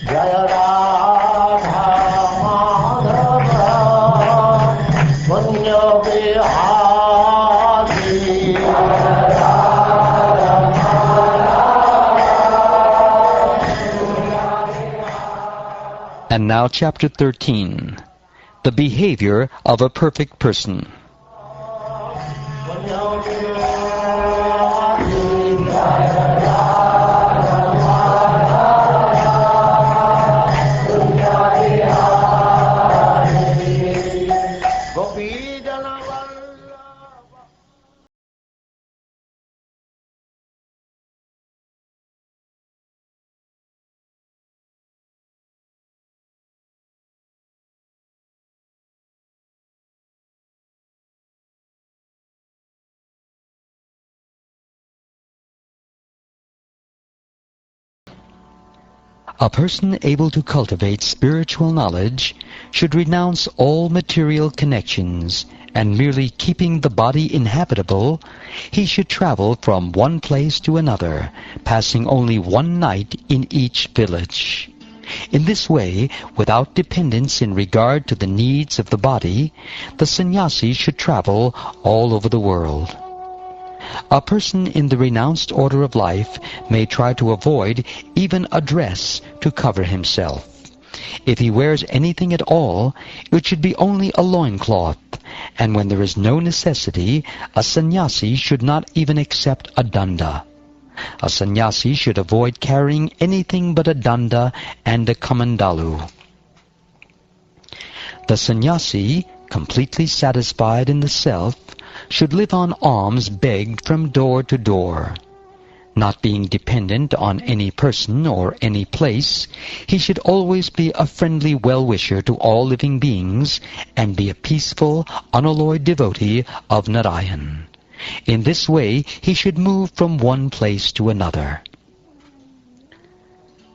Jaya Radha Madhava Punya Vihari. And now chapter 13, the behavior of a perfect person. A person able to cultivate spiritual knowledge should renounce all material connections, and merely keeping the body inhabitable, he should travel from one place to another, passing only one night in each village. In this way, without dependence in regard to the needs of the body, the sannyasi should travel all over the world. A person in the renounced order of life may try to avoid even a dress to cover himself. If he wears anything at all, it should be only a loincloth, and when there is no necessity, a sannyasi should not even accept a danda. A sannyasi should avoid carrying anything but a danda and a kamandalu. The sannyasi, completely satisfied in the self, should live on alms begged from door to door. Not being dependent on any person or any place, he should always be a friendly well-wisher to all living beings and be a peaceful, unalloyed devotee of Narayan. In this way, he should move from one place to another.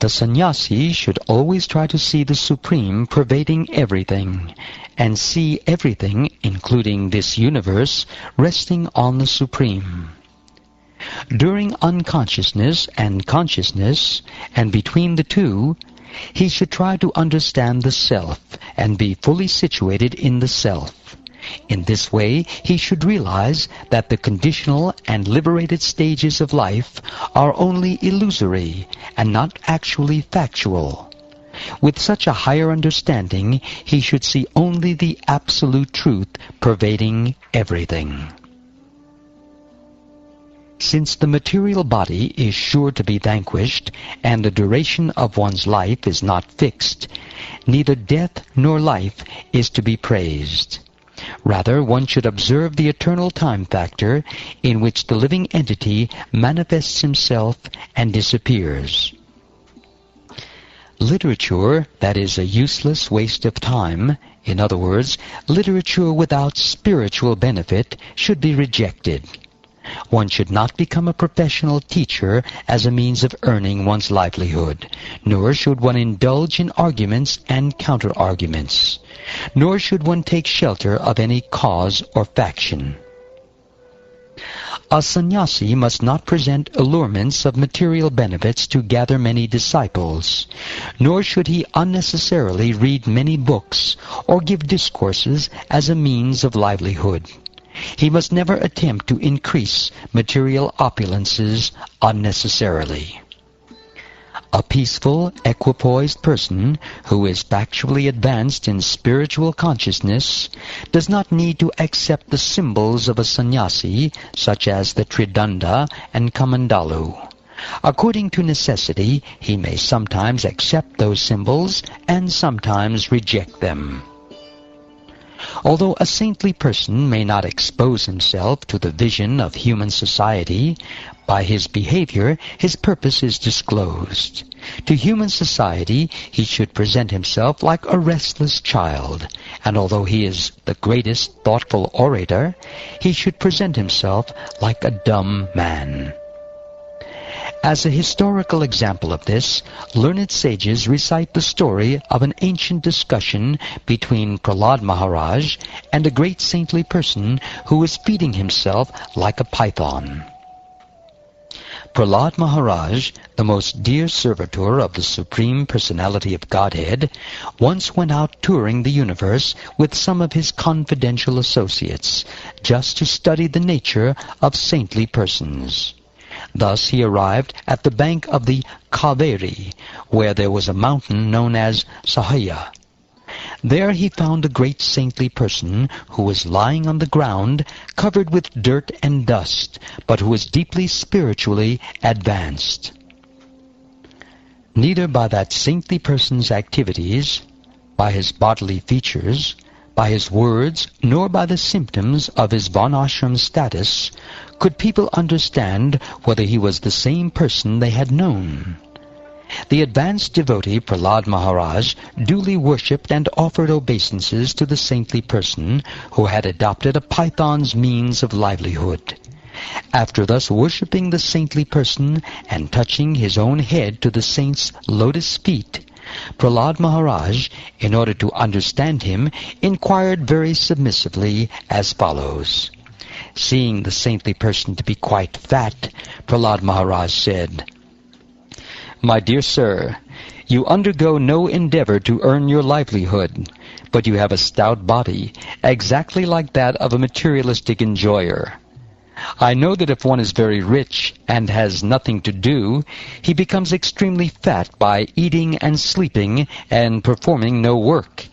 The sannyasi should always try to see the Supreme pervading everything, and see everything, including this universe, resting on the Supreme. During unconsciousness and consciousness, and between the two, he should try to understand the self and be fully situated in the self. In this way, he should realize that the conditional and liberated stages of life are only illusory and not actually factual. With such a higher understanding, he should see only the absolute truth pervading everything. Since the material body is sure to be vanquished, and the duration of one's life is not fixed, neither death nor life is to be praised. Rather, one should observe the eternal time factor in which the living entity manifests himself and disappears. Literature that is a useless waste of time, in other words, literature without spiritual benefit, should be rejected. One should not become a professional teacher as a means of earning one's livelihood, nor should one indulge in arguments and counter-arguments, nor should one take shelter of any cause or faction. A sannyasi must not present allurements of material benefits to gather many disciples, nor should he unnecessarily read many books or give discourses as a means of livelihood. He must never attempt to increase material opulences unnecessarily. A peaceful, equipoised person who is factually advanced in spiritual consciousness does not need to accept the symbols of a sannyasi, such as the tridanda and kamandalu. According to necessity, he may sometimes accept those symbols and sometimes reject them. Although a saintly person may not expose himself to the vision of human society, by his behavior his purpose is disclosed. To human society he should present himself like a restless child, and although he is the greatest thoughtful orator, he should present himself like a dumb man. As a historical example of this, learned sages recite the story of an ancient discussion between Prahlad Maharaj and a great saintly person who was feeding himself like a python. Prahlad Maharaj, the most dear servitor of the Supreme Personality of Godhead, once went out touring the universe with some of his confidential associates, just to study the nature of saintly persons. Thus he arrived at the bank of the Kaveri, where there was a mountain known as Sahaya. There he found a great saintly person who was lying on the ground, covered with dirt and dust, but who was deeply spiritually advanced. Neither by that saintly person's activities, by his bodily features, by his words, nor by the symptoms of his varnashram status, could people understand whether he was the same person they had known. The advanced devotee Prahlad Maharaj duly worshipped and offered obeisances to the saintly person who had adopted a python's means of livelihood. After thus worshipping the saintly person and touching his own head to the saint's lotus feet, Prahlad Maharaj, in order to understand him, inquired very submissively as follows. Seeing the saintly person to be quite fat, Prahlad Maharaj said, "My dear sir, you undergo no endeavor to earn your livelihood, but you have a stout body, exactly like that of a materialistic enjoyer. I know that if one is very rich and has nothing to do, he becomes extremely fat by eating and sleeping and performing no work.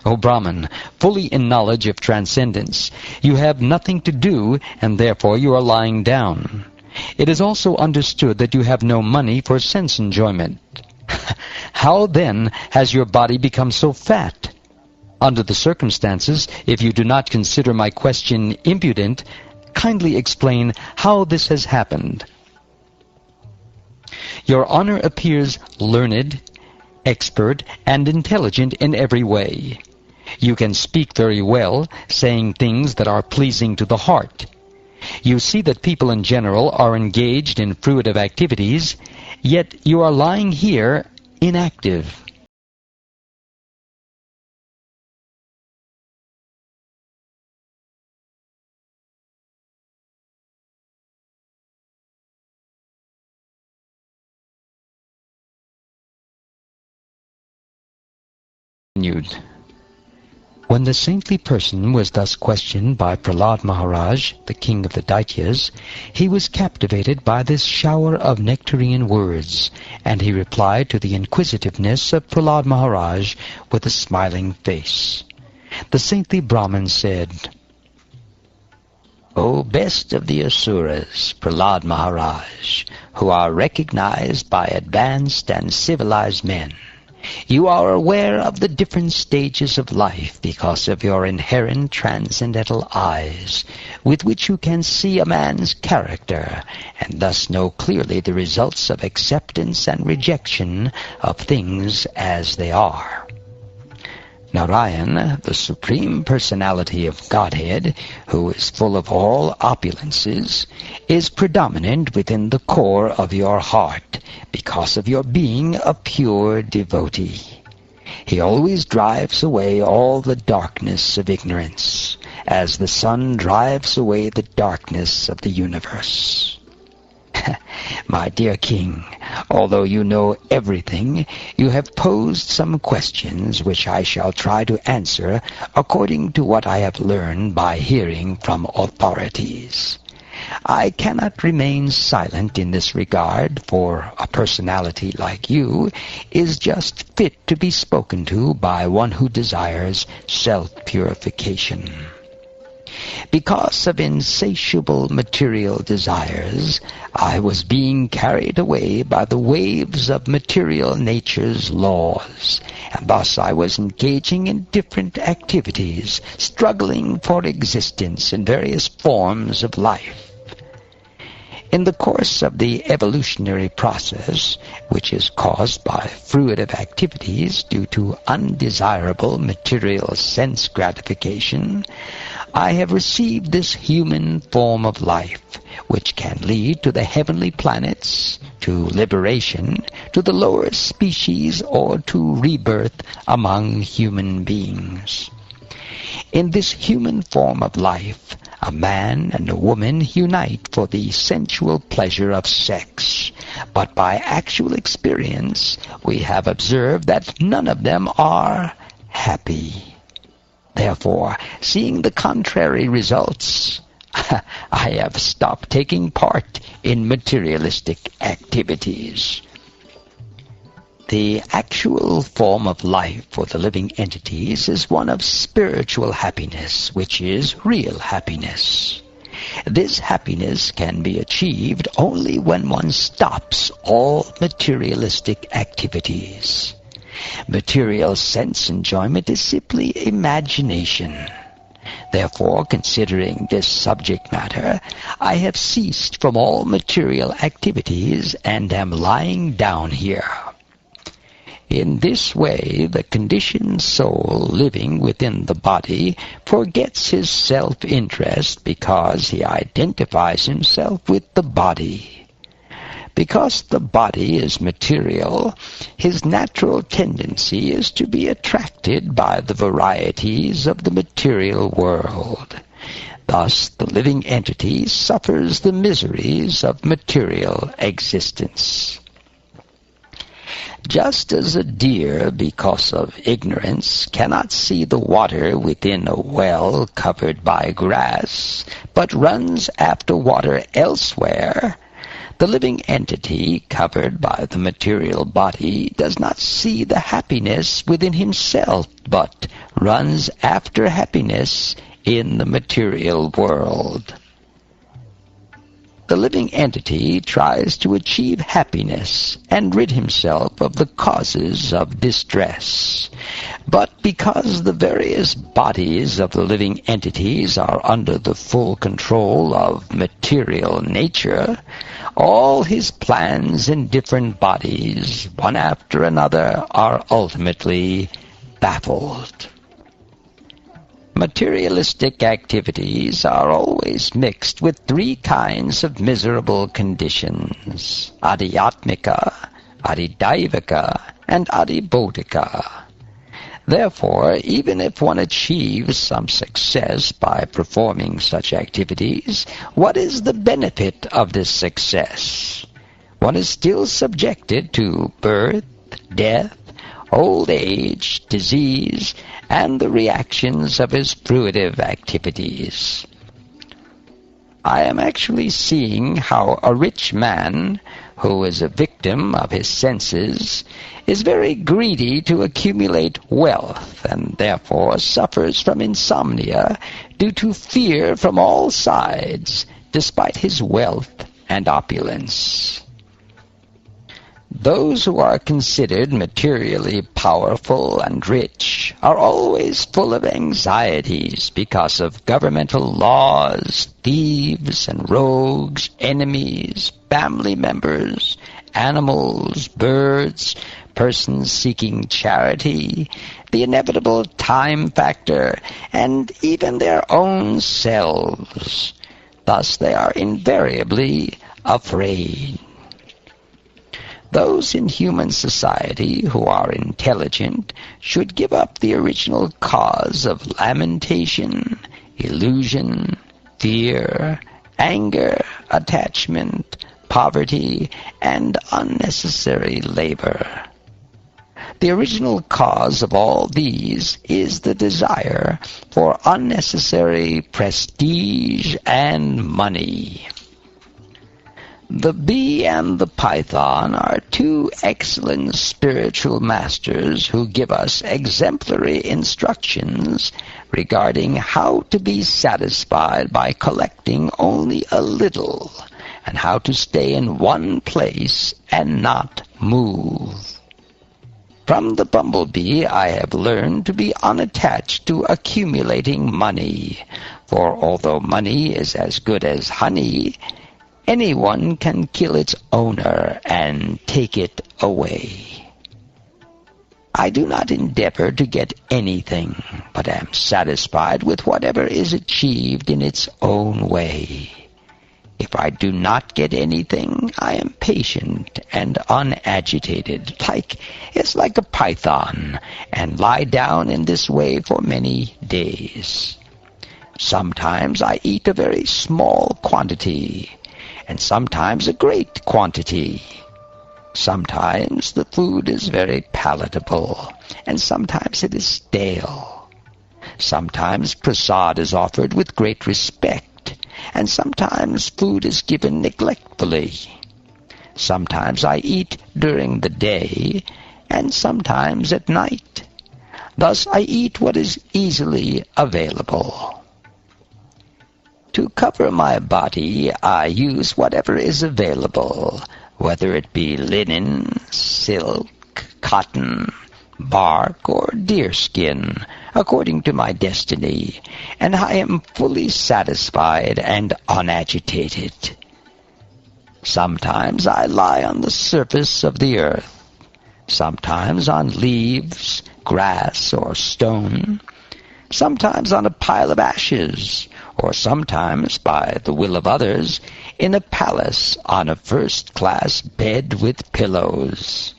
O Brahman, fully in knowledge of transcendence, you have nothing to do, and therefore you are lying down. It is also understood that you have no money for sense enjoyment. How then has your body become so fat? Under the circumstances, if you do not consider my question impudent, kindly explain how this has happened." Your Honor appears learned, expert, and intelligent in every way. You can speak very well, saying things that are pleasing to the heart. You see that people in general are engaged in fruitive activities, yet you are lying here inactive. When the saintly person was thus questioned by Prahlad Maharaj, the king of the Daityas, he was captivated by this shower of nectarine words, and he replied to the inquisitiveness of Prahlad Maharaj with a smiling face. The saintly Brahmin said, "O best of the Asuras, Prahlad Maharaj, who are recognized by advanced and civilized men, you are aware of the different stages of life because of your inherent transcendental eyes, with which you can see a man's character, and thus know clearly the results of acceptance and rejection of things as they are. Narayan, the Supreme Personality of Godhead, who is full of all opulences, is predominant within the core of your heart because of your being a pure devotee. He always drives away all the darkness of ignorance, as the sun drives away the darkness of the universe. My dear king, although you know everything, you have posed some questions which I shall try to answer according to what I have learned by hearing from authorities. I cannot remain silent in this regard, for a personality like you is just fit to be spoken to by one who desires self-purification. Because of insatiable material desires, I was being carried away by the waves of material nature's laws, and thus I was engaging in different activities, struggling for existence in various forms of life. In the course of the evolutionary process, which is caused by fruitive activities due to undesirable material sense gratification, I have received this human form of life, which can lead to the heavenly planets, to liberation, to the lower species, or to rebirth among human beings. In this human form of life, A man and a woman unite for the sensual pleasure of sex, but by actual experience we have observed that none of them are happy. Therefore, seeing the contrary results, I have stopped taking part in materialistic activities. The actual form of life for the living entities is one of spiritual happiness, which is real happiness. This happiness can be achieved only when one stops all materialistic activities. Material sense enjoyment is simply imagination. Therefore, considering this subject matter, I have ceased from all material activities and am lying down here. In this way, the conditioned soul living within the body forgets his self-interest because he identifies himself with the body. Because the body is material, his natural tendency is to be attracted by the varieties of the material world. Thus, the living entity suffers the miseries of material existence. Just as a deer, because of ignorance, cannot see the water within a well covered by grass, but runs after water elsewhere, the living entity, covered by the material body, does not see the happiness within himself, but runs after happiness in the material world. The living entity tries to achieve happiness and rid himself of the causes of distress. But because the various bodies of the living entities are under the full control of material nature, all his plans in different bodies, one after another, are ultimately baffled. Materialistic activities are always mixed with three kinds of miserable conditions: adhyatmika, adidaivika, and adibodhika. Therefore, even if one achieves some success by performing such activities, what is the benefit of this success? One is still subjected to birth, death, old age, disease, and the reactions of his fruitive activities. I am actually seeing how a rich man, who is a victim of his senses, is very greedy to accumulate wealth, and therefore suffers from insomnia due to fear from all sides, despite his wealth and opulence. Those who are considered materially powerful and rich are always full of anxieties because of governmental laws, thieves and rogues, enemies, family members, animals, birds, persons seeking charity, the inevitable time factor, and even their own selves. Thus they are invariably afraid. Those in human society who are intelligent should give up the original cause of lamentation, illusion, fear, anger, attachment, poverty, and unnecessary labor. The original cause of all these is the desire for unnecessary prestige and money. The bee and the python are two excellent spiritual masters who give us exemplary instructions regarding how to be satisfied by collecting only a little, and how to stay in one place and not move. From the bumblebee I have learned to be unattached to accumulating money, for although money is as good as honey, anyone can kill its owner and take it away. I do not endeavor to get anything, but am satisfied with whatever is achieved in its own way. If I do not get anything, I am patient and unagitated, like a python, and lie down in this way for many days. Sometimes I eat a very small quantity, and sometimes a great quantity. Sometimes the food is very palatable, and sometimes it is stale. Sometimes prasad is offered with great respect, and sometimes food is given neglectfully. Sometimes I eat during the day, and sometimes at night. Thus I eat what is easily available. To cover my body, I use whatever is available, whether it be linen, silk, cotton, bark, or deerskin, according to my destiny, and I am fully satisfied and unagitated. Sometimes I lie on the surface of the earth, sometimes on leaves, grass, or stone, sometimes on a pile of ashes, or sometimes, by the will of others, in a palace on a first-class bed with pillows.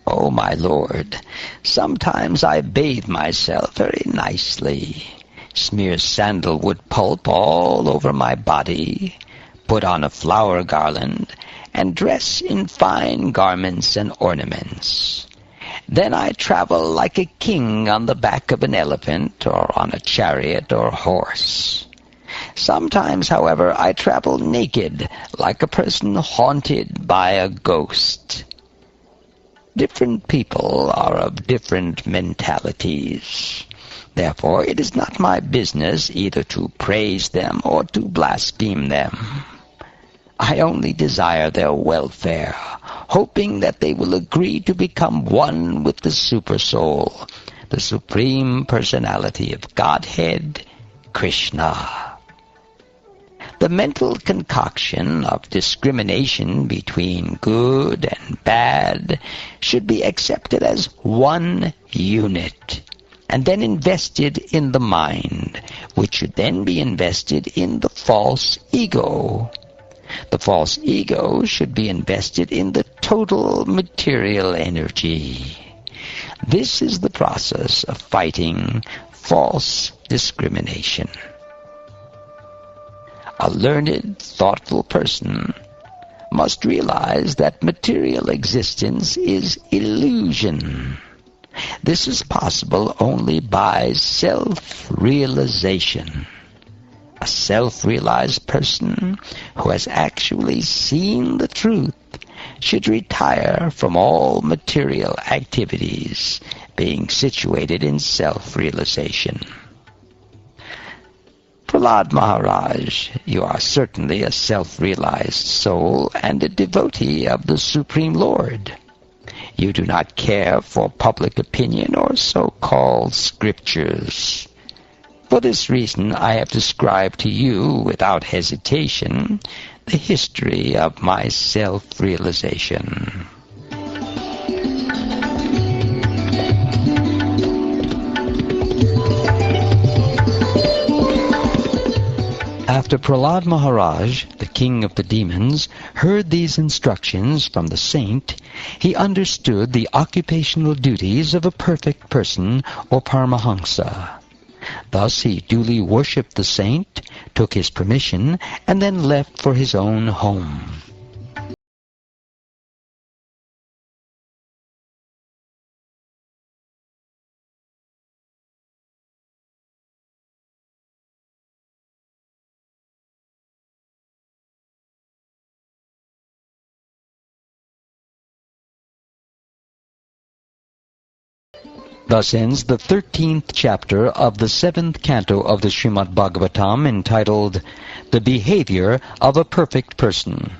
O my Lord, sometimes I bathe myself very nicely, smear sandalwood pulp all over my body, put on a flower garland, and dress in fine garments and ornaments. Then I travel like a king on the back of an elephant, or on a chariot or horse. Sometimes, however, I travel naked, like a person haunted by a ghost. Different people are of different mentalities. Therefore, it is not my business either to praise them or to blaspheme them. I only desire their welfare, hoping that they will agree to become one with the Supersoul, the Supreme Personality of Godhead, Krishna. The mental concoction of discrimination between good and bad should be accepted as one unit, and then invested in the mind, which should then be invested in the false ego. The false ego should be invested in the total material energy. This is the process of fighting false discrimination. A learned, thoughtful person must realize that material existence is illusion. This is possible only by self-realization. A self-realized person who has actually seen the truth should retire from all material activities, being situated in self-realization. Prahlad Maharaj, you are certainly a self-realized soul and a devotee of the Supreme Lord. You do not care for public opinion or so-called scriptures. For this reason, I have described to you, without hesitation, the history of my self-realization. After Prahlad Maharaj, the king of the demons, heard these instructions from the saint, he understood the occupational duties of a perfect person or Paramahamsa. Thus he duly worshipped the saint, took his permission, and then left for his own home. Thus ends the 13th chapter of the 7th canto of the Srimad Bhagavatam, entitled The Behavior of a Perfect Person.